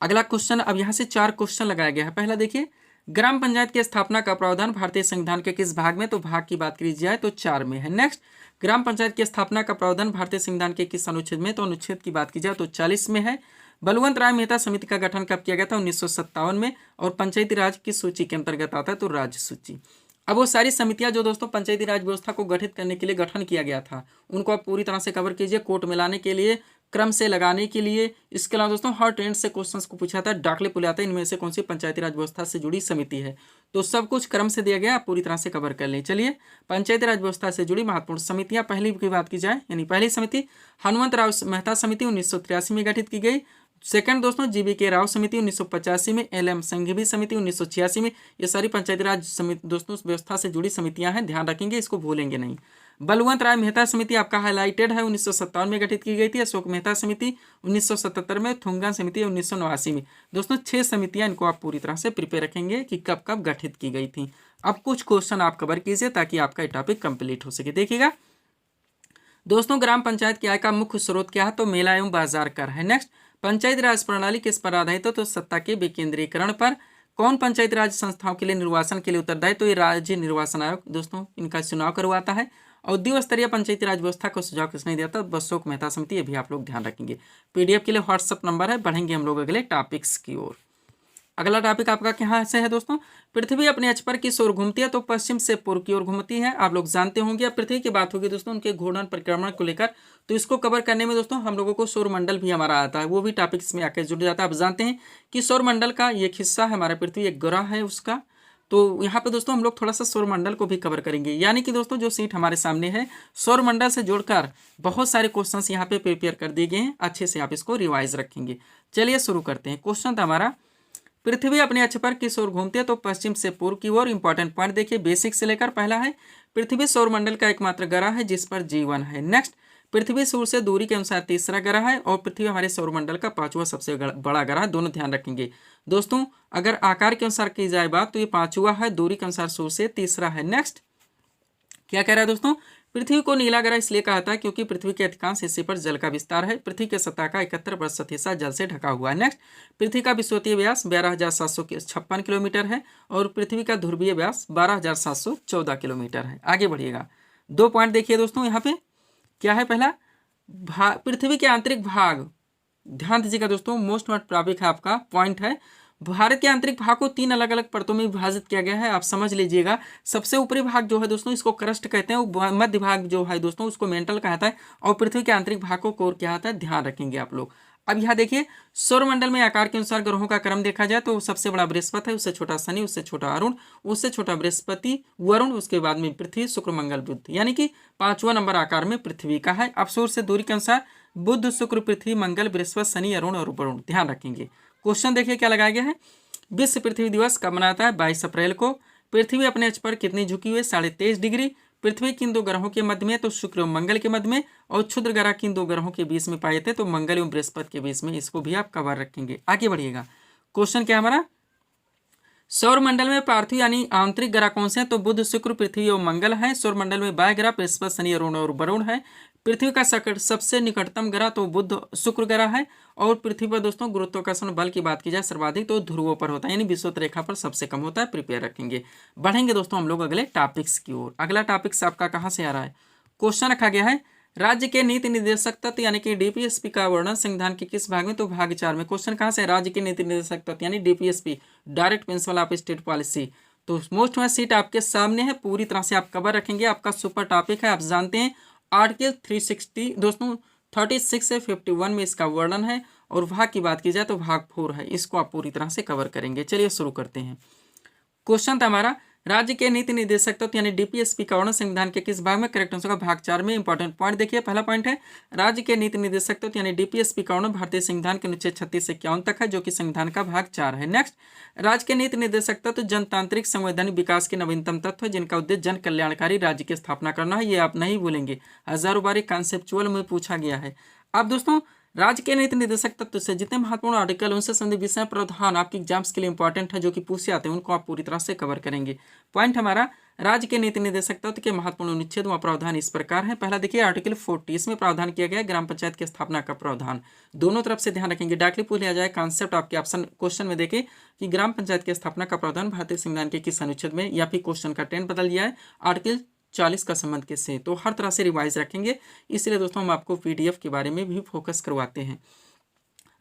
अगला क्वेश्चन, अब यहाँ से 4 क्वेश्चन लगाया गया है। पहला देखिए, ग्राम पंचायत की स्थापना का प्रावधान भारतीय संविधान के किस भाग में, तो भाग की बात करी जाए तो 4 में है। नेक्स्ट, ग्राम पंचायत की स्थापना का प्रावधान भारतीय संविधान के किस अनुच्छेद में, तो अनुच्छेद की बात की जाए तो 40 में है। बलवंत राय मेहता समिति का गठन कब किया गया था, 1957 में। और पंचायती राज किस सूची के अंतर्गत आता है, तो राज्य सूची। अब वो सारी समितियां जो दोस्तों पंचायती राज व्यवस्था को गठित करने के लिए गठन किया गया था, उनको आप पूरी तरह से कवर कीजिए, कोर्ट में लाने के लिए, क्रम से लगाने के लिए। इसके अलावा दोस्तों हर ट्रेंड से क्वेश्चंस को पूछा था, डाकले पुलाते इनमें से कौन सी पंचायती राज व्यवस्था से जुड़ी समिति है, तो सब कुछ क्रम से दिया गया, आप पूरी तरह से कवर कर लें। चलिए, पंचायती राज व्यवस्था से जुड़ी महत्वपूर्ण समितियां, पहली की बात की जाए, यानी पहली समिति हनुमंत राव मेहता समिति 1983 में गठित की गई। सेकंड दोस्तों GBK राव समिति 1985 में, LM संघवी समिति 1986 में। ये सारी पंचायती राज समिति दोस्तों व्यवस्था से जुड़ी समितियां हैं, ध्यान रखेंगे, इसको भूलेंगे नहीं। बलवंत राय मेहता समिति आपका हाईलाइटेड है, 1957 में गठित की गई थी। अशोक मेहता समिति 1977 में, थुंगा समिति 1989 में। दोस्तों 6 समितियां, इनको आप पूरी तरह से प्रिपेयर रखेंगे कि कब कब गठित की गई थी। अब कुछ क्वेश्चन आप कवर कीजिए ताकि आपका ये टॉपिक कंप्लीट हो सके। देखिएगा दोस्तों, ग्राम पंचायत की आय का मुख्य स्रोत क्या है, तो मेला एवं बाजार कर है। नेक्स्ट, पंचायती राज प्रणाली किस पर आधारित है, तो सत्ता के विकेंद्रीकरण पर। कौन पंचायती राज संस्थाओं के लिए निर्वाचन के लिए उत्तरदायी, तो ये राज्य निर्वाचन आयोग दोस्तों इनका चुनाव करवाता है। और द्विस्तरीय पंचायती राज व्यवस्था का सुझाव किसने दिया था, अशोक मेहता समिति, ये भी आप लोग ध्यान रखेंगे। पीडीएफ के लिए व्हाट्सअप नंबर है। बढ़ेंगे हम लोग अगले टॉपिक्स की ओर। अगला टॉपिक आपका कहाँ से है दोस्तों, पृथ्वी अपने अक्ष पर किस ओर घूमती है, तो पश्चिम से पूर्व की ओर घूमती है। आप लोग जानते होंगे। अब पृथ्वी की बात होगी दोस्तों उनके घूर्णन परिक्रमण को लेकर, तो इसको कवर करने में दोस्तों हम लोगों को सौरमंडल भी हमारा आता है, वो भी टॉपिक इसमें आकर जुड़ जाता है। आप जानते हैं कि सौरमंडल का एक हिस्सा है हमारा पृथ्वी, एक ग्रह है उसका। तो यहाँ पे दोस्तों हम लोग थोड़ा सा सौरमंडल को भी कवर करेंगे, यानी कि दोस्तों जो सीट हमारे सामने है सौरमंडल से जोड़कर बहुत सारे क्वेश्चंस यहाँ पे प्रिपेयर कर दिए गए हैं, अच्छे से आप इसको रिवाइज रखेंगे। चलिए शुरू करते हैं। क्वेश्चन था हमारा, पृथ्वी अपने अक्ष पर किस ओर घूमती है, तो पश्चिम से पूर्व की ओर। इंपॉर्टेंट पॉइंट देखिए बेसिक से लेकर। पहला है पृथ्वी सौरमंडल का एकमात्र ग्रह है जिस पर जीवन है। नेक्स्ट, पृथ्वी सूर्य से दूरी के अनुसार तीसरा ग्रह है और पृथ्वी हमारे सौरमंडल का पांचवा सबसे बड़ा ग्रह है। दोनों ध्यान रखेंगे दोस्तों, अगर आकार के अनुसार की जाए बात तो ये पांचवा है, दूरी के अनुसार सूर्य से तीसरा है। नेक्स्ट, क्या कह रहा है दोस्तों, पृथ्वी को नीला ग्रह इसलिए कहा था क्योंकि पृथ्वी के अधिकांश हिस्से पर जल का विस्तार है। पृथ्वी के सतह का 71% हिस्सा जल से ढका हुआ है। नेक्स्ट, पृथ्वी का विषुवतीय व्यास 12,756 किलोमीटर है और पृथ्वी का ध्रुवीय व्यास 12,714 किलोमीटर है। आगे बढ़िएगा, 2 पॉइंट देखिए दोस्तों यहाँ पे क्या है। पहला, पृथ्वी के आंतरिक भाग, ध्यान दीजिएगा दोस्तों, मोस्ट टॉपिक है आपका, पॉइंट है। भारत के आंतरिक भाग को 3 अलग अलग परतों में विभाजित किया गया है, आप समझ लीजिएगा। सबसे ऊपरी भाग जो है दोस्तों इसको क्रस्ट कहते हैं, मध्य भाग जो है दोस्तों उसको मेंटल कहता है और पृथ्वी के आंतरिक भाग को कोर क्या आता है, ध्यान रखेंगे आप लोग। अब यहाँ देखिए सौरमंडल में आकार के अनुसार ग्रहों का क्रम देखा जाए तो सबसे बड़ा बृहस्पति है, उससे छोटा शनि, उससे छोटा अरुण, उससे छोटा बृहस्पति वरुण, उसके बाद में पृथ्वी शुक्र मंगल बुध, यानी कि 5वां नंबर आकार में पृथ्वी का है। अब सूर्य से दूरी के अनुसार बुध शुक्र पृथ्वी मंगल बृहस्पति शनि अरुण और वरुण, ध्यान रखेंगे। क्वेश्चन देखिए क्या लगाया गया है, विश्व पृथ्वी दिवस कब मनाता है, 22 अप्रैल को। पृथ्वी अपने अक्ष पर कितनी झुकी हुई है, 23.5 डिग्री। पृथ्वी किन 2 ग्रहों के मध्य में, तो शुक्र और मंगल के मध्य में, और क्षुद्र ग्रह किन 2 ग्रहों के बीच में पाए थे, तो मंगल एवं बृहस्पति के बीच में। इसको भी आप कवर रखेंगे। आगे बढ़िएगा, क्वेश्चन क्या हमारा, सौरमंडल में पार्थिव यानी आंतरिक ग्रह कौन से हैं, तो बुध शुक्र पृथ्वी और मंगल है। सौरमंडल में बाह्य ग्रह बृहस्पति शनि अरुण और वरुण है। पृथ्वी का सबसे निकटतम ग्रह तो बुध शुक्र ग्रह है और पृथ्वी पर दोस्तों गुरुत्वाकर्षण बल की बात की जाए सर्वाधिक तो ध्रुवों पर होता है, यानी विषुवत रेखा पर सबसे कम होता है। प्रिपेयर रखेंगे। बढ़ेंगे दोस्तों हम लोग अगले टॉपिक्स की ओर। अगला टॉपिक्स आपका कहाँ से आ रहा है, क्वेश्चन रखा गया है, राज्य के नीति निर्देशक तत्व यानी कि डीपीएसपी का वर्णन संविधान के किस भाग में, तो भाग 4 में। क्वेश्चन कहाँ से, राज्य के नीति निर्देशक तत्व यानी DPSP, direct principle of state policy. तो मोस्ट में सीट आपके सामने है, पूरी तरह से आप कवर रखेंगे। आपका सुपर टॉपिक है, आप जानते हैं आर्टिकल 360 दोस्तों 36 से 51 में इसका वर्णन है और भाग की बात की जाए तो भाग 4 है, इसको आप पूरी तरह से कवर करेंगे। चलिए शुरू करते हैं। क्वेश्चन था हमारा, राज्य के नीति निर्देशक तत्व यानी डीपीएसपी का वर्णन संविधान के किस भाग में, करेक्ट आंसर का भाग 4 में। इंपॉर्टेंट पॉइंट देखिए, पहला पॉइंट है राज्य के नीति निर्देशक तत्व यानी डीपीएसपी का वर्णन भारतीय संविधान के अनुच्छेद 36 से 51 तक है, जो कि संविधान का भाग 4 है। नेक्स्ट, राज्य के नीति निर्देशक तत्व जनतांत्रिक संवैधानिक विकास के नवीनतम तत्व है जिनका उद्देश्य जन कल्याणकारी राज्य की स्थापना करना है। ये आप नहीं भूलेंगे, हजारों बार कॉन्सेप्चुअल में पूछा गया है। अब दोस्तों राज्य के नीति निर्देशक तत्व से जितने महत्वपूर्ण आर्टिकल उनसे संबंधित विषय प्रावधान आपकी एग्जाम्स के लिए इंपॉर्टेंट है, जो कि पूछे आते हैं, उनको आप पूरी तरह से कवर करेंगे। पॉइंट हमारा, राज्य के नीति निर्देशक तत्व के महत्वपूर्ण अनुच्छेद व प्रावधान इस प्रकार है। पहला देखिए आर्टिकल 40, इसमें प्रावधान किया गया है ग्राम पंचायत की स्थापना का प्रावधान। दोनों तरफ से ध्यान रखेंगे, डायरेक्टली पूछ लिया जाए कॉन्सेप्ट आपके ऑप्शन क्वेश्चन में देखे कि ग्राम पंचायत की स्थापना का प्रावधान भारतीय संविधान के किस अनुच्छेद में, या फिर क्वेश्चन का 10 बदल दिया है आर्टिकल 40 का संबंध किससे, तो हर तरह से रिवाइज रखेंगे। इसलिए दोस्तों हम आपको पीडीएफ के बारे में भी फोकस करवाते हैं।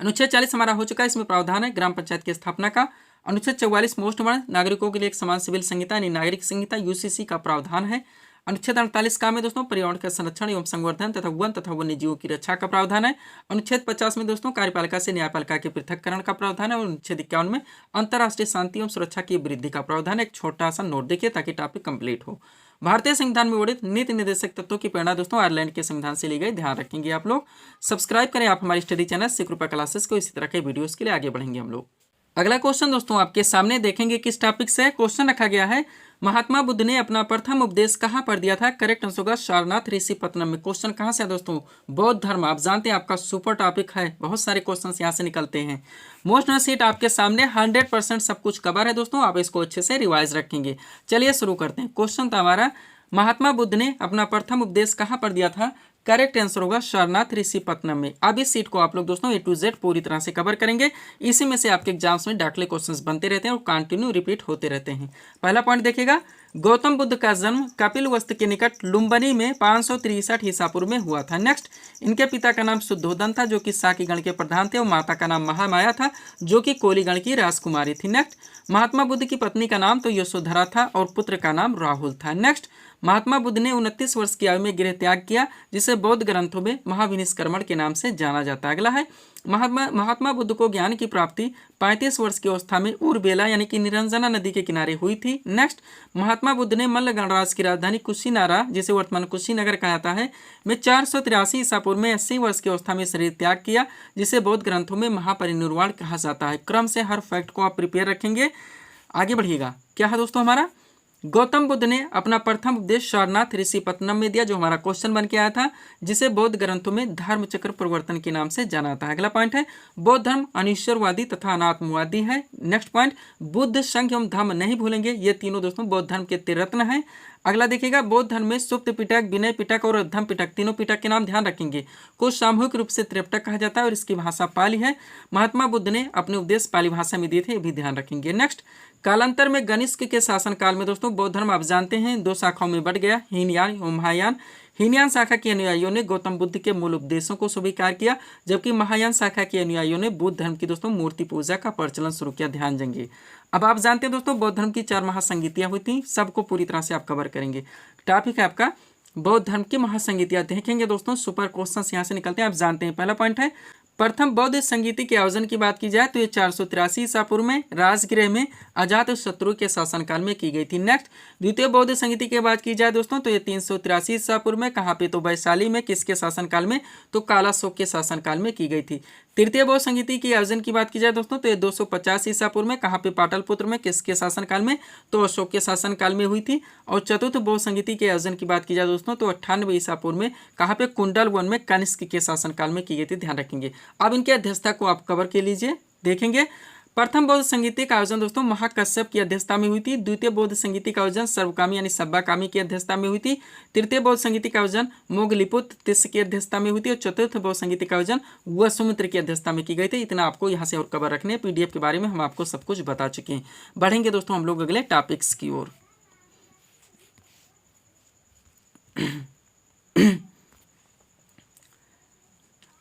अनुच्छेद 40 हमारा हो चुका है, इसमें प्रावधान है ग्राम पंचायत की स्थापना का। अनुच्छेद 44 मोस्ट वन, नागरिकों के लिए एक समान सिविल संहिता यानी नागरिक संहिता यूसीसी का प्रावधान है। अनुच्छेद 48 का में दोस्तों पर्यावरण का संरक्षण एवं संवर्धन तथा वन तथा वन्य जीवों की रक्षा का प्रावधान है। अनुच्छेद 50 में दोस्तों कार्यपालिका से न्यायपालिका के पृथक्करण का प्रावधान है और अनुच्छेद 51 में अंतर्राष्ट्रीय शांति एवं सुरक्षा की वृद्धि का प्रावधान है। एक छोटा सा नोट देखिए ताकि टॉपिक कंप्लीट हो। भारतीय संविधान में वर्णित नीति निर्देशक तत्वों की प्रेरणा दोस्तों आयरलैंड के संविधान से ली गई, ध्यान रखेंगे आप लोग। सब्सक्राइब करें आप हमारी स्टडी चैनल सिक्रुपा क्लासेस को, इसी तरह के वीडियोस के लिए आगे बढ़ेंगे हम लोग। अगला क्वेश्चन दोस्तों आपके सामने देखेंगे किस टॉपिक से। क्वेश्चन रखा गया है, महात्मा बुद्ध ने अपना प्रथम उपदेश कहाँ पर दिया था, करेक्ट आंसर होगा सारनाथ ऋषिपत्तनम में। क्वेश्चन कहाँ से है दोस्तों, बौद्ध धर्म, आप जानते हैं आपका सुपर टॉपिक है, बहुत सारे क्वेश्चन यहाँ से निकलते हैं। मोस्ट सीट आपके सामने 100% सब कुछ कवर है दोस्तों, आप इसको अच्छे से रिवाइज रखेंगे। चलिए शुरू करते हैं। क्वेश्चन था हमारा, महात्मा बुद्ध ने अपना प्रथम उपदेश कहाँ पर दिया था, करेक्ट आंसर होगा सारनाथ ऋषिपत्तनम में। अब इस सीट को आप लोग दोस्तों A to Z पूरी तरह से कवर करेंगे। इसी में से आपके एग्जाम्स में डायरेक्टली क्वेश्चंस बनते रहते हैं और कंटिन्यू रिपीट होते रहते हैं। पहला पॉइंट देखिएगा, गौतम बुद्ध का जन्म कपिलवस्तु के निकट लुम्बिनी में 563 ईसा पूर्व में हुआ था। नेक्स्ट, इनके पिता का नाम शुद्धोदन था जो कि साकी गण के प्रधान थे और माता का नाम महामाया था जो कि कोली गण की राजकुमारी थी। नेक्स्ट, महात्मा बुद्ध की पत्नी का नाम तो यशोधरा था और पुत्र का नाम राहुल था। नेक्स्ट, महात्मा बुद्ध ने 29 वर्ष की आयु में गृह त्याग किया जिसे बौद्ध ग्रंथों में महाविनिष्क्रमण के नाम से जाना जाता है। अगला है, महात्मा बुद्ध को ज्ञान की प्राप्ति 35 वर्ष की अवस्था में उर्बेला यानी कि निरंजना नदी के किनारे हुई थी। नेक्स्ट, महात्मा बुद्ध ने मल्ल गणराज्य की राजधानी कुशीनारा जिसे वर्तमान कुशीनगर कहा जाता है में 483 ईसा पूर्व में 80 वर्ष की अवस्था में शरीर त्याग किया जिसे बौद्ध ग्रंथों में महापरिनिर्वाण कहा जाता है। क्रम से हर फैक्ट को आप प्रिपेयर रखेंगे। आगे बढ़िएगा, क्या है दोस्तों हमारा, गौतम बुद्ध ने अपना प्रथम उपदेश सारनाथ ऋषिपत्तनम में दिया जो हमारा क्वेश्चन बन के आया था जिसे बौद्ध ग्रंथों में धर्मचक्र प्रवर्तन के नाम से जाना जाता है। अगला पॉइंट है, बौद्ध धर्म अनिश्वरवादी तथा अनात्मवादी है। नेक्स्ट पॉइंट, बुद्ध संघ एवं धम्म नहीं भूलेंगे, ये तीनों दोस्तों बौद्ध धर्म के त्रिरत्न हैं। अगला देखिएगा, बौद्ध धर्म में सुप्त पिटक, विनय पिटक और धम्म पिटक तीनों पिटक के नाम ध्यान रखेंगे को सामूहिक रूप से त्रिपिटक कहा जाता है और इसकी भाषा पाली है। महात्मा बुद्ध ने अपने उपदेश पाली भाषा में दिए थे, ये भी ध्यान रखेंगे। नेक्स्ट, कालांतर में कनिष्क के शासनकाल में दोस्तों बौद्ध धर्म आप जानते हैं 2 शाखाओं में बढ़ गया, हीनयान और महायान। हीनयान शाखा के अनुयायियों ने गौतम बुद्ध के मूल उपदेशों को स्वीकार किया जबकि महायान शाखा के अनुयायियों ने बुद्ध धर्म की दोस्तों मूर्ति पूजा का प्रचलन शुरू किया। ध्यान देंगे। अब आप जानते हैं दोस्तों बौद्ध धर्म की 4 महासंगीतियां हुई थी, सबको पूरी तरह से आप कवर करेंगे। टॉपिक है आपका बौद्ध धर्म की महासंगीतियां देखेंगे दोस्तों। सुपर क्वेश्चन यहाँ से निकलते हैं, आप जानते हैं। पहला पॉइंट है, प्रथम बौद्ध संगीति के आयोजन की बात की जाए तो ये 483 ईसा पूर्व में राजगृह में अजात शत्रु के शासनकाल में की गई थी। नेक्स्ट, द्वितीय बौद्ध संगीति की बात की जाए दोस्तों तो ये 383 ईसा पूर्व में कहाँ पे, तो वैशाली में। किसके शासनकाल में, तो कालाशोक के शासनकाल में की गई थी। तृतीय बौद्ध संगीति के आयोजन की बात की जाए दोस्तों तो ये 250 ईसा पूर्व में कहाँ पे, पाटलिपुत्र में। किसके शासनकाल में, तो अशोक के शासनकाल में हुई थी। और चतुर्थ बौद्ध संगीति के आयोजन की बात की जाए दोस्तों तो 98 ईसा पूर्व में कहाँ पे, कुंडल वन में कनिष्क के शासनकाल में की गई थी। ध्यान रखेंगे। अब इनकी अध्यक्षता को आप कवर के लीजिए, देखेंगे। प्रथम बौद्ध संगीति का आयोजन दोस्तों महाकश्यप की अध्यक्षता में हुई थी। द्वितीय बौद्ध संगीति का आयोजन सर्वकामी यानी सब्बाकामी की अध्यक्षता में हुई थी। तृतीय बौद्ध संगीति का आयोजन मोगलिपुत्र तिस्स की अध्यक्षता में हुई थी और चतुर्थ बौद्ध संगीति का आयोजन वसुमित्र की अध्यक्षता में की गई थी। इतना आपको यहाँ से और कवर रखने हैं। पीडीएफ के बारे में हम आपको सब कुछ बता चुके हैं। बढ़ेंगे दोस्तों हम लोग अगले टॉपिक्स की ओर।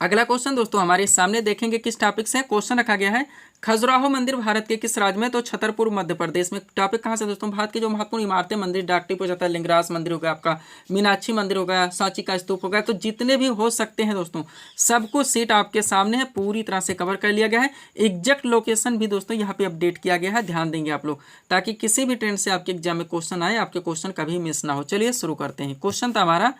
अगला क्वेश्चन दोस्तों हमारे सामने देखेंगे किस टॉपिक से। क्वेश्चन रखा गया है, खजुराहो मंदिर भारत के किस राज्य में, तो छतरपुर मध्य प्रदेश में। टॉपिक कहाँ से दोस्तों, भारत के जो महत्वपूर्ण इमारतें मंदिर डाकटिप हो जाता है, लिंगराज मंदिर हो गया, आपका मीनाक्षी मंदिर हो गया, सांची का स्तूप हो गया, तो जितने भी हो सकते हैं दोस्तों सब कुछ सीट आपके सामने है, पूरी तरह से कवर कर लिया गया है। एग्जैक्ट लोकेशन भी दोस्तों यहाँ पे अपडेट किया गया है, ध्यान देंगे आप लोग, ताकि किसी भी ट्रेंड से आपके एग्जाम में क्वेश्चन आए, आपके क्वेश्चन कभी मिस ना हो। चलिए शुरू करते हैं। क्वेश्चन था हमारा,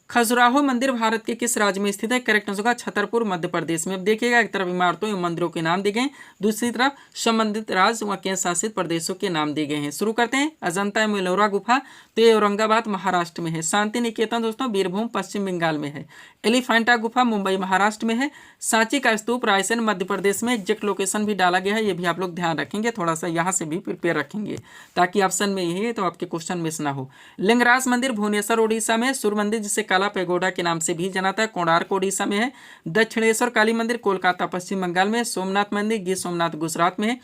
खजुराहो मंदिर भारत के किस राज्य में स्थित है। करेक्ट आंसर होगा छतरपुर मध्य प्रदेश में। अब देखिएगा, एक तरफ इमारतों एवं मंदिरों के नाम दिए गए, दूसरी तरफ संबंधित राज्य व केंद्र शासित प्रदेशों के नाम दिए गए हैं। शुरू करते हैं। अजंता एवं एलोरा गुफा तो ये औरंगाबाद महाराष्ट्र में है। शांति निकेतन दोस्तों बीरभूम पश्चिम बंगाल में है। एलिफेंटा गुफा मुंबई महाराष्ट्र में है। सांची का स्तूप रायसेन मध्य प्रदेश में। एग्जैक्ट लोकेशन भी डाला गया है, ये भी आप लोग ध्यान रखेंगे, थोड़ा सा यहाँ से भी प्रिपेयर रखेंगे ताकि ऑप्शन में यही है तो आपके क्वेश्चन मिस ना हो। लिंगराज मंदिर भुवनेश्वर ओडिशा में। सूर्य मंदिर जिसे काला पैगोडा के नाम से भी जाना जाता है, कोणार्क ओडिशा में है। दक्षिणेश्वर काली मंदिर कोलकाता पश्चिम बंगाल में। सोमनाथ मंदिर गिर सोमनाथ गुजरात में है।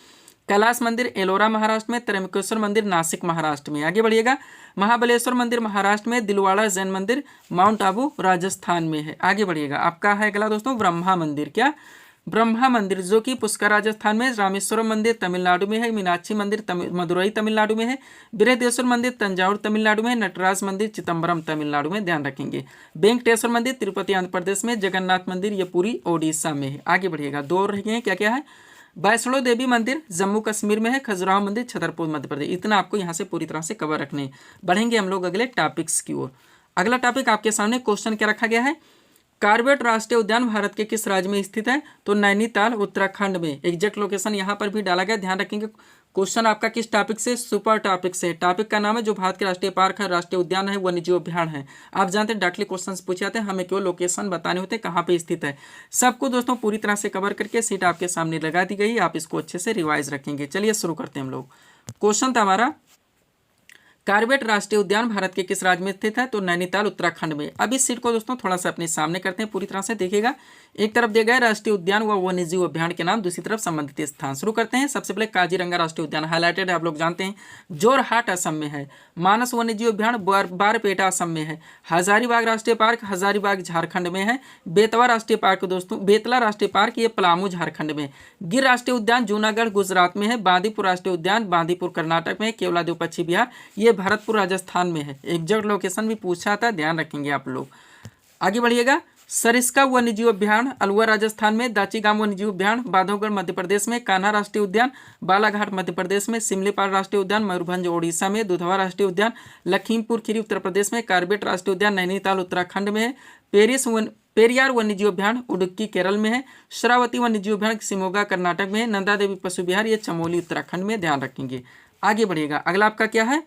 कैलाश मंदिर एलोरा महाराष्ट्र में। त्र्यंबकेश्वर मंदिर नासिक महाराष्ट्र में। आगे बढ़िएगा, महाबलेश्वर मंदिर महाराष्ट्र में। दिलवाड़ा जैन मंदिर माउंट आबू राजस्थान में है। आगे बढ़िएगा, आपका है अगला दोस्तों ब्रह्मा मंदिर। क्या, ब्रह्मा मंदिर जो कि पुष्कर राजस्थान में। रामेश्वरम मंदिर तमिलनाडु में है। मीनाक्षी मंदिर मदुरई तमिलनाडु में है। बृहदेश्वर मंदिर तंजावुर तमिलनाडु में। नटराज मंदिर चिदम्बरम तमिलनाडु में, ध्यान रखेंगे। वेंकटेश्वर मंदिर तिरुपति आंध्र प्रदेश में। जगन्नाथ मंदिर ये पूरी ओडिशा में है। आगे बढ़िएगा, 2 रह गए हैं, क्या क्या है। वैष्णो देवी मंदिर जम्मू कश्मीर में है। खजुराहो मंदिर छतरपुर मध्य प्रदेश। इतना आपको यहाँ से पूरी तरह से कवर रखने हैं। बढ़ेंगे हम लोग अगले टॉपिक्स की ओर। अगला टॉपिक आपके सामने क्वेश्चन क्या रखा गया है, कार्बेट राष्ट्रीय उद्यान भारत के किस राज्य में स्थित है, तो नैनीताल उत्तराखंड में। एग्जैक्ट लोकेशन यहाँ पर भी डाला गया, ध्यान रखेंगे। क्वेश्चन आपका किस टॉपिक से, सुपर टॉपिक से। टॉपिक का नाम है जो भारत के राष्ट्रीय पार्क है, राष्ट्रीय उद्यान है, वन्यजीव अभ्यारण्य है। आप जानते हैं डायरेक्टली क्वेश्चन पूछे जाते हैं, हमें केवल लोकेशन बताने होते हैं कहाँ पे स्थित है। सबको दोस्तों पूरी तरह से कवर करके सीट आपके सामने लगा दी गई, आप इसको अच्छे से रिवाइज रखेंगे। चलिए शुरू करते हैं हम लोग। क्वेश्चन था हमारा, कार्बेट राष्ट्रीय उद्यान भारत के किस राज्य में स्थित है? तो नैनीताल उत्तराखंड में। अब इस सीट को दोस्तों थोड़ा सा अपने सामने करते हैं, पूरी तरह से देखिएगा। एक तरफ दिया गया राष्ट्रीय उद्यान व वन्यजीव अभियान के नाम, दूसरी तरफ संबंधित स्थान। शुरू करते हैं। सबसे पहले काजीरंगा राष्ट्रीय उद्यान हाईलाइटेड है, आप लोग जानते हैं, जोरहाट असम में है। मानस वन्यजीव अभियान बारपेटा असम में है। हजारीबाग राष्ट्रीय पार्क हजारीबाग झारखंड में है। बेतवा राष्ट्रीय पार्क दोस्तों, बेतला राष्ट्रीय पार्क ये पलामू झारखंड में। गिर राष्ट्रीय उद्यान जूनागढ़ गुजरात में है। बांदीपुर राष्ट्रीय उद्यान बांदीपुर कर्नाटक में। केवलादेव पश्चिम बिहार ये भरतपुर राजस्थान में है। एग्जैक्ट लोकेशन भी पूछा था, ध्यान रखेंगे आप लोग। आगे बढ़िएगा। सरिस्का वन्यजीव अभ्यारण्य अलवर राजस्थान में। दाचीगाम वन्यजीव अभ्यारण्य बांधवगढ़ मध्य प्रदेश में। कान्हा राष्ट्रीय उद्यान बालाघाट मध्य प्रदेश में। सिमलीपाल राष्ट्रीय उद्यान मयूरभंज ओडिशा में। दुधवा राष्ट्रीय उद्यान लखीमपुर खीरी उत्तर प्रदेश में। कार्बेट राष्ट्रीय उद्यान नैनीताल उत्तराखंड में है। पेरियार वन्यजीव अभ्यारण्य उडुक्की केरल में है। शरावती वन्यजीव अभ्यारण्य शिमोगा कर्नाटक में है। नंदा देवी पशु विहार ये चमोली उत्तराखंड में, ध्यान रखेंगे। आगे बढ़िएगा। अगला आपका क्या है?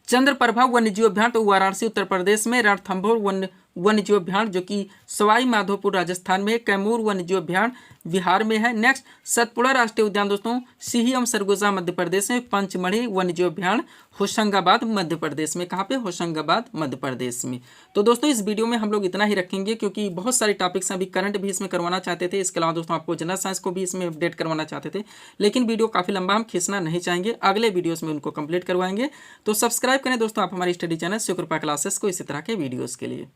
चंद्रप्रभा वन्यजीव अभ्यारण्य तो वाराणसी उत्तर प्रदेश में। रणथंभौर वन्यजीव अभ्यारण्य जो कि सवाई माधोपुर राजस्थान में। कैमूर वन्यजीव अभ्यारण्य बिहार में है। नेक्स्ट सतपुड़ा राष्ट्रीय उद्यान दोस्तों सीहियम सरगोजा मध्य प्रदेश में। पंचमढ़ी वन्यजीव अभ्यारण्य होशंगाबाद मध्य प्रदेश में। कहाँ पे? होशंगाबाद मध्य प्रदेश में। तो दोस्तों इस वीडियो में हम लोग इतना ही रखेंगे, क्योंकि बहुत सारे टॉपिक्स अभी करंट भी इसमें करवाना चाहते थे। इसके अलावा दोस्तों आपको जनरल साइंस को भी इसमें अपडेट करवाना चाहते थे, लेकिन वीडियो काफ़ी लंबा हम खींचना नहीं चाहेंगे, अगले वीडियोज़ में उनको कंप्लीट करवाएंगे। तो सब्सक्राइब करें दोस्तों आप हमारी स्टडी चैनल शिवकृपा क्लासेस को इसी तरह के वीडियोज़ के लिए।